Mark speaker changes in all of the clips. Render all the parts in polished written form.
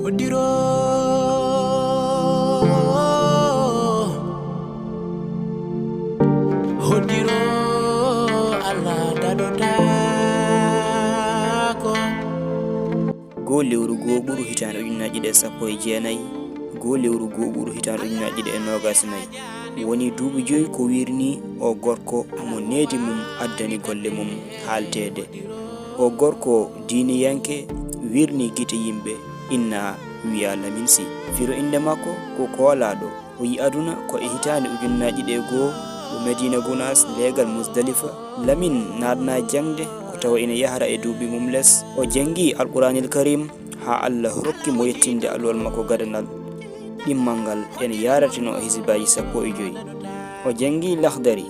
Speaker 1: Hodiro Hodiro Allah dadotako
Speaker 2: go lewru go ɓuru hitande ujunnaje ɗe sappo e jeenayi go lewru go ɓuru hitande ujunnaje ɗe nogas nayi woni duuɓi 5 ko wirni o gorko mo needi mum addani golle mum haaltede o gorko diiniyanke wirni gite yimɓe inna wiya Lamin Sy firo inde makko ko koolaɗo o yi aduna ko e hitande ujunnaje ɗe goo ɗo Medina Gounass legal Musdalifa Lamin naatna jangde ko tawa ina yahra e duuɓi mum less o jangi alquranil karim ha Allah hokki mo yettinde alwal makko gadanal ɗimmal ngal ene yaratino hisibaji 15 o jangi Lahdari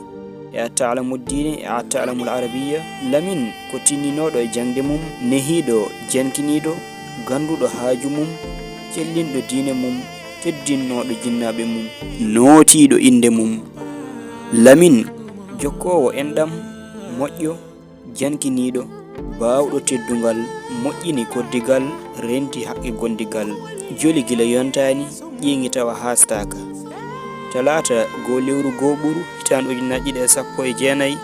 Speaker 2: e atta'lamu ddine e atta'lamu al-arabiyya Lamin ko tinninoɗo e jangde mum nehiɗo jankiniɗo ganduɗo haaju mum cellinɗo diine mum teddinnoɗo jinnaɓe mum nootiɗo inde mum Lamin jokkowo enɗam moƴƴo jankiniɗo bawɗo teddungal moƴƴini koddigal renti haqqe gondigal joli gila yontani ƴiŋi tawa hastaka talata go lewru go ɓuru hitande ujunnaje ɗe sappo e jeenayi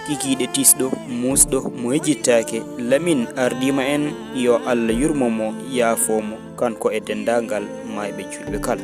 Speaker 2: kikiɗe tisɗo musɗo mo yejjittake Lamin ardima en yo Allah yurmomo yaafomo kanko e dendagal mayɓe julɓe kala